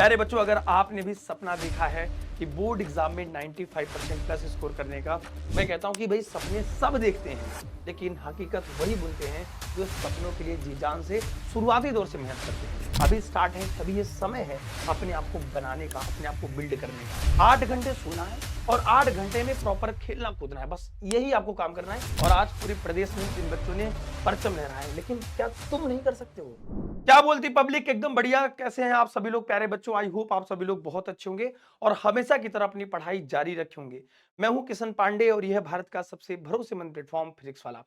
प्यारे बच्चों, अगर आपने भी सपना देखा है कि बोर्ड एग्जाम में 95% प्लस स्कोर करने का, मैं कहता हूं कि भाई सपने सब देखते हैं, लेकिन हकीकत वही बुनते हैं जो सपनों के लिए जी जान से शुरुआती दौर से मेहनत करते हैं। अभी स्टार्ट है, अभी ये समय है अपने आप को बनाने का, अपने आप को बिल्ड करने का। 8 घंटे सोना है और 8 घंटे में प्रॉपर खेलना कूदना है, बस यही आपको काम करना है। और आज पूरे प्रदेश में जिन बच्चों ने परचम लहराया है, लेकिन क्या तुम नहीं कर सकते हो? क्या बोलती पब्लिक? एकदम बढ़िया। कैसे हैं आप सभी लोग प्यारे बच्चों? आई होप आप सभी लोग बहुत अच्छे होंगे और हमेशा की तरह अपनी पढ़ाई जारी रखे होंगे। मैं हूं किशन पांडे और यह भारत का सबसे भरोसेमंद प्लेटफॉर्म फिजिक्स वाला।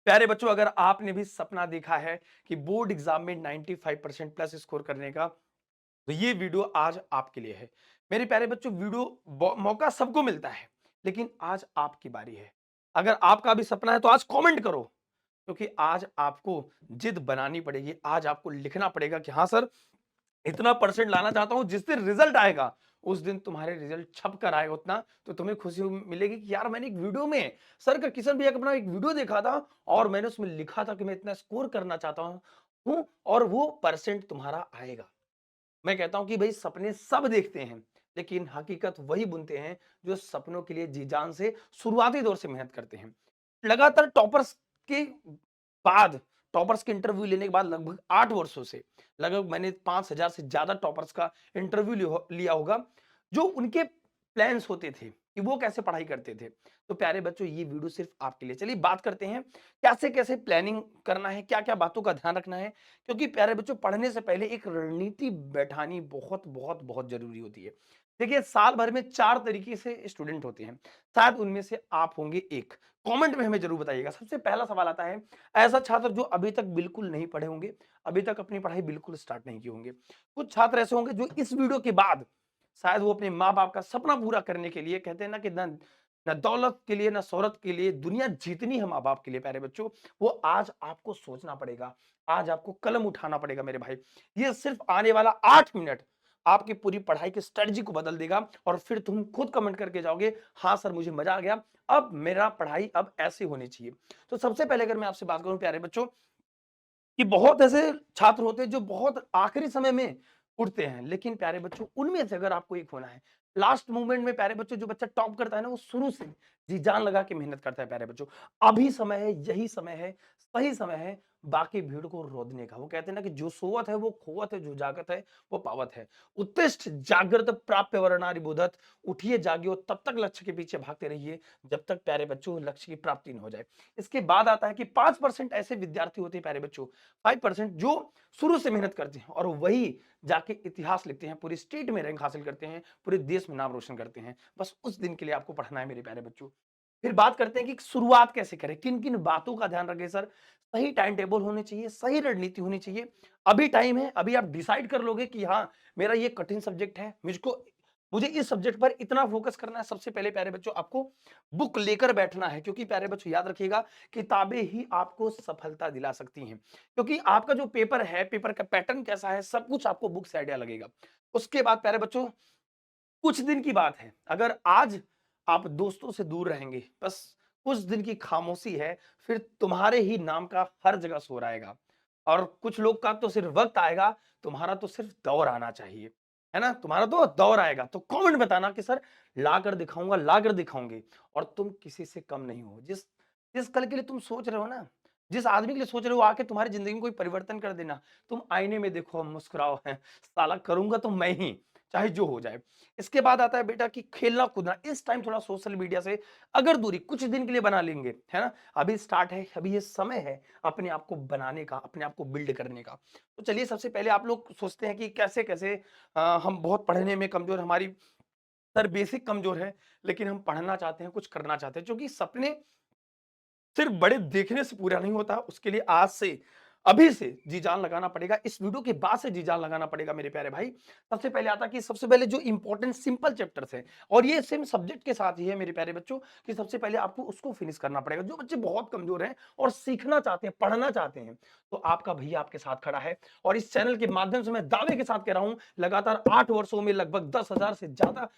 प्यारे बच्चों, अगर आपने भी सपना देखा है कि बोर्ड एग्जाम में 95% प्लस स्कोर करने का, तो ये वीडियो आज आपके लिए है। मेरे प्यारे बच्चों, मौका सबको मिलता है, लेकिन आज आपकी बारी है। अगर आपका भी सपना है तो आज कमेंट करो, क्योंकि आज आपको जिद बनानी पड़ेगी। आज आपको लिखना पड़ेगा कि हाँ सर, इतना परसेंट लाना चाहता हूं। जिस दिन रिजल्ट आएगा उस दिन तुम्हारे रिजल्ट छप कर आएगा उतना, तो तुम्हें खुशी मिलेगी कि यार मैंने एक वीडियो में सर का, किशन भैया का अपना एक वीडियो देखा था और मैंने उसमें लिखा था कि मैं इतना स्कोर करना चाहता हूं और वो परसेंट तुम्हारा आएगा। मैं कहता हूं कि भाई सपने सब देखते हैं, लेकिन हकीकत वही बुनते हैं जो सपनों के लिए जी जान से शुरुआती दौर से मेहनत करते हैं। लगातार के बाद टॉपर्स के इंटरव्यू लेने के बाद लगभग 8 वर्षों से, लगभग मैंने 5,000 से ज्यादा टॉपर्स का इंटरव्यू लिया होगा, जो उनके प्लान्स होते थे कि वो कैसे पढ़ाई करते थे। तो प्यारे बच्चों, ये वीडियो सिर्फ आपके लिए। चलिए बात करते हैं कैसे कैसे प्लानिंग करना है, क्या क्या बातों का ध्यान रखना है। क्योंकि प्यारे बच्चों, पढ़ने से पहले एक रणनीति बैठानी बहुत बहुत बहुत जरूरी होती है। देखिए, साल भर में 4 तरीके से स्टूडेंट होते हैं, शायद उनमें से आप होंगे एक। कमेंट में हमें जरूर बताइएगा। सबसे पहला सवाल आता है, ऐसा छात्र जो अभी तक बिल्कुल नहीं पढ़े होंगे, अभी तक अपनी पढ़ाई बिल्कुल स्टार्ट नहीं किए होंगे। कुछ छात्र ऐसे होंगे जो इस वीडियो के बाद शायद वो अपने माँ बाप का सपना पूरा करने के लिए, कहते हैं ना कि ना दौलत के लिए ना शोहरत के लिए, दुनिया जीतनी है माँ बाप के लिए। प्यारे बच्चों, वो आज आपको सोचना पड़ेगा, आज आपको कलम उठाना पड़ेगा मेरे भाई। ये सिर्फ आने वाला 8 मिनट आपकी पूरी पढ़ाई की स्ट्रेटजी को बदल देगा और फिर तुम खुद कमेंट करके जाओगे, हाँ सर मुझे मजा आ गया, अब मेरा पढ़ाई अब ऐसे होनी चाहिए। तो सबसे पहले अगर मैं आपसे बात करूं प्यारे बच्चों, कि बहुत ऐसे छात्र होते हैं जो बहुत आखिरी समय में उठते हैं, लेकिन प्यारे बच्चों उनमें से अगर आपको एक होना है, लास्ट मोमेंट में प्यारे बच्चों जो बच्चा टॉप करता है ना, वो शुरू से जी जान लगा के मेहनत करता है। प्यारे बच्चों, अभी समय है, यही समय है, सही समय है बाकी भीड़ को रोदने का। वो कहते हैं ना कि जो सोवत है वो खोवत है, जो जागत है वो पावत है। उत्तिष्ठ जागृत प्राप्य वरनारि बोधत। उठिए जागियो, तब तक लक्ष्य के पीछे भागते रहिए जब तक प्यारे बच्चों लक्ष्य की प्राप्ति न हो जाए। इसके बाद आता है कि 5% ऐसे विद्यार्थी होते हैं प्यारे बच्चों, 5% जो शुरू से मेहनत करते हैं और वही जाके इतिहास लिखते हैं, पूरी स्टेट में रैंक हासिल करते हैं, पूरे देश में नाम रोशन करते हैं। बस उस दिन के लिए आपको पढ़ना है मेरे प्यारे बच्चों। फिर बात करते हैं कि शुरुआत कैसे करें, किन किन बातों का ध्यान रखें सर। सही टाइम टेबल होनी चाहिए, सही रणनीति होनी चाहिए। अभी टाइम है, अभी आप डिसाइड कर लोगे कि हाँ मेरा ये कठिन सब्जेक्ट है, मुझे इस सब्जेक्ट पर इतना फोकस करना है। सबसे पहले प्यारे बच्चों आपको बुक लेकर बैठना है, क्योंकि प्यारे बच्चों याद रखिएगा, किताबें ही आपको सफलता दिला सकती हैं। क्योंकि आपका जो पेपर है, पेपर का पैटर्न कैसा है, सब कुछ आपको बुक से आइडिया लगेगा। उसके बाद प्यारे बच्चों, कुछ दिन की बात है, अगर आज आप दोस्तों से दूर रहेंगे, बस कुछ दिन की खामोशी है, फिर तुम्हारे ही नाम का हर जगह शोर आएगा। और कुछ लोग का तो सिर्फ वक्त आएगा, तुम्हारा तो सिर्फ दौर आना चाहिए, है ना? तुम्हारा तो दौर आएगा। तो कमेंट बताना कि सर लाकर दिखाऊंगा, लाकर दिखाऊंगी। और तुम किसी से कम नहीं हो। जिस जिस कल के लिए तुम सोच रहे हो ना, जिस आदमी के लिए सोच रहे हो, आके तुम्हारी जिंदगी में कोई परिवर्तन कर देना। तुम आईने में देखो, मुस्कुराओ, है साला करूंगा तो मैं ही, चाहे जो हो जाए। इसके बाद आता है बेटा कि खेलना कूदना। इस टाइम थोड़ा सोशल मीडिया से अगर दूरी कुछ दिन के लिए बना लेंगे, है ना? अभी स्टार्ट है, अभी ये समय है अपने आप को बनाने का, अपने आप को बिल्ड करने का। तो चलिए, सबसे पहले आप लोग सोचते हैं कि कैसे कैसे हम बहुत पढ़ने में कमजोर, हमारी सर बेसिक कमजोर है, लेकिन हम पढ़ना चाहते हैं, कुछ करना चाहते हैं। क्योंकि सपने सिर्फ बड़े देखने से पूरा नहीं होता, उसके लिए आज से, अभी से जी जान लगाना पड़ेगा। इस वीडियो के बाद से जी जान लगाना पड़ेगा मेरे प्यारे भाई। सबसे पहले आता है कि सबसे पहले जो इंपॉर्टेंट सिंपल चैप्टर्स हैं, और ये सेम सब्जेक्ट के साथ ही है मेरे प्यारे बच्चों, कि सबसे पहले आपको उसको फिनिश करना पड़ेगा। जो बच्चे बहुत कमजोर हैं और सीखना चाहते हैं, पढ़ना चाहते हैं, तो आपका भैया आपके साथ खड़ा है। और इस चैनल के माध्यम से मैं दावे के साथ कह रहा हूं, लगातार 8 वर्षों में लगभग 10,000 से ज्यादा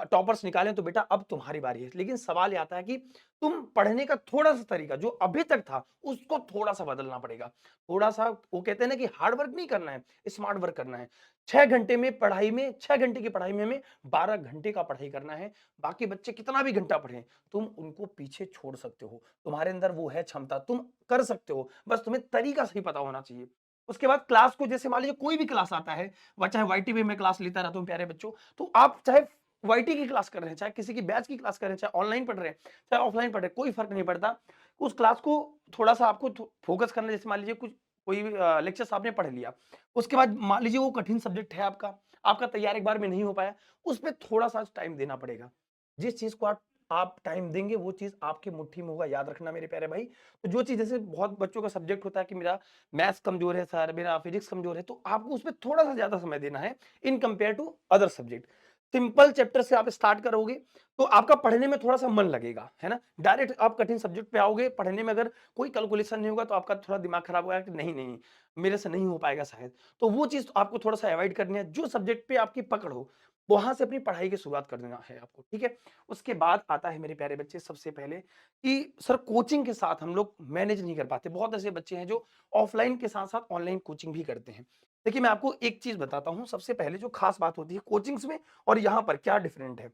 टॉपर्स निकाले तो बेटा अब तुम्हारी बारी है। लेकिन सवाल ये आता है कि तुम पढ़ने का थोड़ा-सा तरीका जो अभी तक था, उसको थोड़ा-सा बदलना पड़ेगा। थोड़ा-सा वो कहते हैं ना कि हार्ड वर्क नहीं करना है, स्मार्ट वर्क करना है। 6 घंटे में पढ़ाई में 6 घंटे की पढ़ाई में हमें 12 घंटे का पढ़ाई करना है। बाकी बच्चे कितना भी घंटा पढ़ें, तुम उनको पीछे छोड़ सकते हो। तुम्हारे अंदर वो है क्षमता, तुम कर सकते हो। बस तुम्हें तरीका सही पता होना चाहिए। उसके बाद क्लास को जैसे मान लीजिए कोई भी क्लास आता है, वह चाहे वाईटीवी में क्लास लेता रहता हूँ प्यारे बच्चों, तो आप चाहे वाईटी की क्लास कर रहे हैं, चाहे किसी की बैच की क्लास कर रहे हैं, चाहे ऑनलाइन पढ़ रहे हैं, चाहे ऑफलाइन पढ़ रहे हैं, कोई फर्क नहीं पड़ता। उस क्लास को थोड़ा-सा आपको फोकस करना है। जैसे मान लीजिए कुछ कोई भी लेक्चर्स आपने पढ़ लिया, उसके बाद मान लीजिए वो कठिन सब्जेक्ट है आपका, आपका तैयार एक बार में नहीं हो पाया, उस पे थोड़ा-सा टाइम देना पड़ेगा। जिस चीज़ को आप टाइम देंगे, वो चीज़ आपकी मुट्ठी में होगा, याद रखना मेरे प्यारे भाई। तो जो चीज़ जैसे बहुत बच्चों का सब्जेक्ट होता है कि मेरा मैथ्स कमज़ोर है सर, मेरा फिजिक्स कमज़ोर है, तो आपको उसपे थोड़ा-सा ज़्यादा समय देना है in compare to other subject. Simple chapter से आप स्टार्ट करोगे, तो आपका पढ़ने में थोड़ा-सा मन लगेगा, है ना? डायरेक्ट आप कठिन सब्जेक्ट पे आओगे, पढ़ने में अगर कोई कैलकुलेशन नहीं होगा, तो आपका थोड़ा दिमाग खराब होगा कि नहीं, नहीं, मेरे से नहीं हो पाएगा शायद। तो वो चीज़ आपको थोड़ा-सा अवॉइड करनी है, जो सब्जेक्ट पे आपकी पकड़ हो, वहाँ से अपनी पढ़ाई की शुरुआत कर देना है आपको, ठीक है? उसके बाद आता है मेरे प्यारे बच्चे सबसे पहले कि सर कोचिंग के साथ हम लोग मैनेज नहीं कर पाते। बहुत ऐसे बच्चे हैं जो ऑफलाइन के साथ-साथ ऑनलाइन कोचिंग भी करते हैं। देखिए, मैं आपको एक चीज़ बताता हूँ, सबसे पहले जो खास बात होती है कोचिंग्स में और यहाँ पर क्या डिफरेंट है।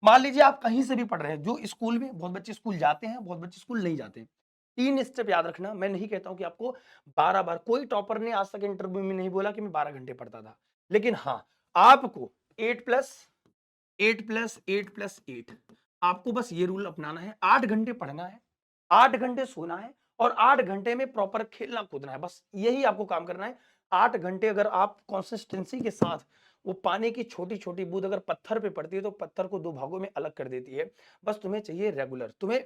मान लीजिए आप कहीं से भी पढ़ रहे हैं, जो स्कूल में बहुत बच्चे स्कूल जाते हैं, बहुत बच्चे स्कूल नहीं जाते हैं। 3 स्टेप याद रखना, मैं नहीं कहता हूँ कि आपको 12 बार कोई टॉपर ने आज तक इंटरव्यू में नहीं बोला कि मैं 12 घंटे पढ़ता था। लेकिन हाँ, आपको 8 प्लस 8 प्लस 8 प्लस 8 आपको बस ये रूल अपनाना है। 8 घंटे पढ़ना है, 8 घंटे सोना है और 8 घंटे में प्रॉपर खेलना कूदना है। बस यही आपको काम करना है। 8 घंटे अगर आप कंसिस्टेंसी के साथ वो पानी की छोटी-छोटी बूंद अगर पत्थर पे पड़ती है तो पत्थर को 2 भागों में अलग कर देती है। बस तुम्हें चाहिए रेगुलर, तुम्हें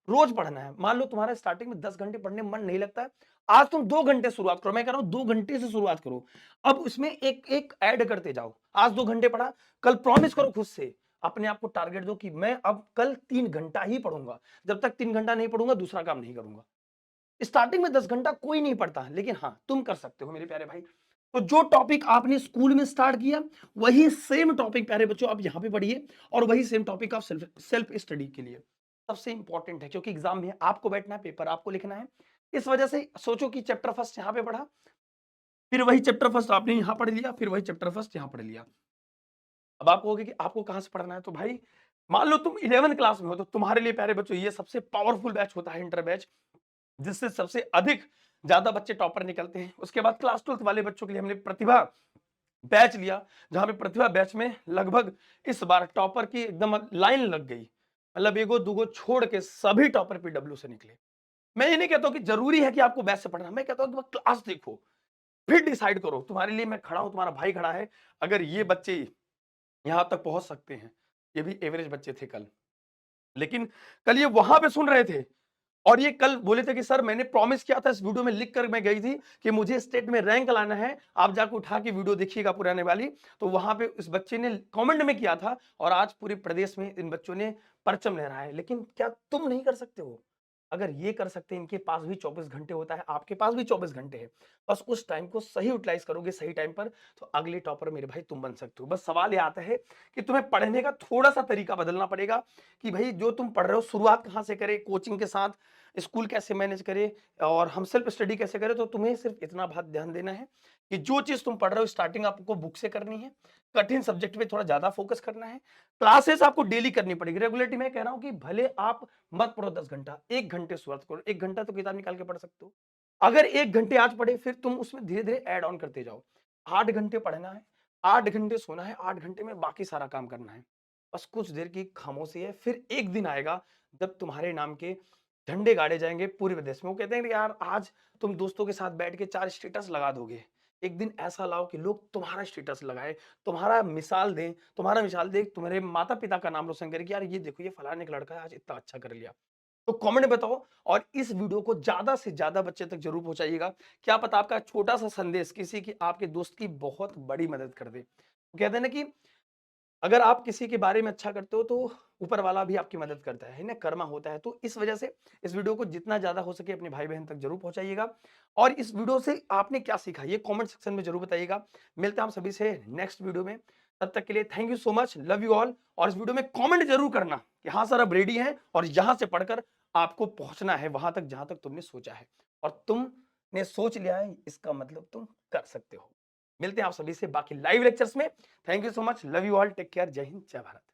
रोज पढ़ना है। मान लो तुम्हारा स्टार्टिंग में 10 घंटे पढ़ने में मन नहीं लगता है, आज तुम 2 घंटे शुरुआत करो। मैं कह रहा हूं 2 घंटे से शुरुआत करो। अब इसमें एक-एक ऐड करते जाओ। आज 2 घंटे पढ़ा, कल प्रॉमिस करो खुद से, अपने आप को टारगेट दो कि मैं अब कल 3 घंटा ही पढ़ूंगा। जब तक 3 घंटा नहीं पढ़ूंगा दूसरा काम नहीं करूंगा। स्टार्टिंग में 10 घंटा कोई नहीं पढ़ता, लेकिन हाँ तुम कर सकते हो मेरे प्यारे भाई। तो जो टॉपिक आपने स्कूल में स्टार्ट किया, वही सेम टॉपिक प्यारे बच्चों आप यहाँ पे पढ़िए और वही सेम टॉपिक आप सेल्फ सेल्फ स्टडी के लिए सबसे इंपॉर्टेंट है, क्योंकि एग्जाम में आपको बैठना है, पेपर आपको लिखना है। इस वजह से सोचो कि चैप्टर फर्स्ट यहाँ पे पढ़ा, फिर वही चैप्टर फर्स्ट आपने यहाँ पढ़ लिया, फिर वही चैप्टर फर्स्ट यहाँ पढ़ लिया। अब आप कहोगे कि आपको कहाँ से पढ़ना है, तो भाई मान लो तुम 11th क्लास में हो, तो तुम्हारे लिए प्यारे बच्चों ये सबसे पावरफुल बैच होता है, इंटर बैच, जिससे सबसे अधिक ज्यादा बच्चे टॉपर निकलते हैं। उसके बाद क्लास 12th वाले बच्चों के लिए हमने प्रतिभा बैच लिया, जहां पे प्रतिभा बैच में लगभग इस बार टॉपर की एकदम लाइन लग गई। मतलब एगो दूगो छोड़ के सभी टॉपर पीडब्ल्यू से निकले। मैं ये नहीं कहता हूं कि जरूरी है कि आपको बैच से पढ़ना, मैं कहता हूं कि क्लास देखो, फिर डिसाइड करो। तुम्हारे लिए मैं खड़ा हूं, तुम्हारा भाई खड़ा है। अगर ये बच्चे यहां तक पहुंच सकते हैं, ये भी एवरेज बच्चे थे कल, लेकिन कल ये वहां पे सुन रहे थे और ये कल बोले थे कि सर मैंने प्रॉमिस किया था, इस वीडियो में लिख कर मैं गई थी कि मुझे स्टेट में रैंक लाना है, आप जाकर उठा के वीडियो देखिएगा पुराने वाली। तो वहां पे इस बच्चे ने कमेंट में किया था और आज पूरे प्रदेश में इन बच्चों ने परचम लहराया है। लेकिन क्या तुम नहीं कर सकते हो? अगर ये कर सकते हैं, इनके पास भी 24 घंटे होता है, आपके पास भी 24 घंटे है। बस उस टाइम को सही यूटिलाइज करोगे सही टाइम पर, तो अगले टॉपर मेरे भाई तुम बन सकते हो। बस सवाल ये आता है कि तुम्हें पढ़ने का थोड़ा सा तरीका बदलना पड़ेगा कि भाई जो तुम पढ़ रहे हो शुरुआत कहाँ से करें, कोचिंग के साथ स्कूल कैसे मैनेज करें और हम सेल्फ स्टडी कैसे करें। तो तुम्हें सिर्फ इतना बात ध्यान देना है कि जो चीज तुम पढ़ रहे हो स्टार्टिंग आपको बुक से करनी है, कठिन सब्जेक्ट पे थोड़ा ज्यादा फोकस करना है, क्लासेस आपको डेली करनी पड़ेगी। रेगुलरिटी में कह रहा हूं कि भले आप मत पढ़ो 10 घंटा, 1 घंटे शुरुआत करो। 1 घंटा तो किताब निकाल के पढ़ सकते हो। अगर 1 घंटे आज पढ़े, फिर तुम उसमें धीरे धीरे ऐड ऑन करते जाओ। 8 घंटे पढ़ना है, 8 घंटे सोना है, 8 घंटे में बाकी सारा काम करना है। बस कुछ देर की खामोशी है, फिर एक दिन आएगा जब तुम्हारे नाम के झंडे गाड़े जाएंगे पूरे विदेश में। वो कहते हैं कि यार आज तुम दोस्तों के साथ बैठ के 4 स्टेटस लगा दोगे। एक दिन ऐसा लाओ कि लोग तुम्हारा स्टेटस लगाए, तुम्हारा मिसाल दें, तुम्हारा मिसाल दें, तुम्हारे माता पिता का नाम रोशन करें कि यार ये देखो ये फलाने का लड़का है, आज इतना अच्छा कर लिया। तो कमेंट बताओ और इस वीडियो को ज्यादा से ज्यादा बच्चे तक जरूर पहुंचाइएगा। क्या पता आपका छोटा सा संदेश किसी की, आपके दोस्त की बहुत बड़ी मदद कर दे। कहते हैं ना कि अगर आप किसी के बारे में अच्छा करते हो तो ऊपर वाला भी आपकी मदद करता है ना, कर्मा होता है। तो इस वजह से इस वीडियो को जितना ज्यादा हो सके अपने भाई बहन तक जरूर पहुंचाइएगा। और इस वीडियो से आपने क्या सीखा ये कमेंट सेक्शन में जरूर बताइएगा। मिलते हैं हम सभी से नेक्स्ट वीडियो में। तब तक के लिए thank you so much, love you all. और इस वीडियो में कमेंट जरूर करना कि हाँ सर अब रेडी हैं और यहां से पढ़कर आपको पहुंचना है वहां तक जहां तक तुमने सोचा है, और तुमने सोच लिया है इसका मतलब तुम कर सकते हो। मिलते हैं आप सभी से बाकी लाइव लेक्चर्स में। Thank you so much, love you all, take care, जय हिंद, जय भारत।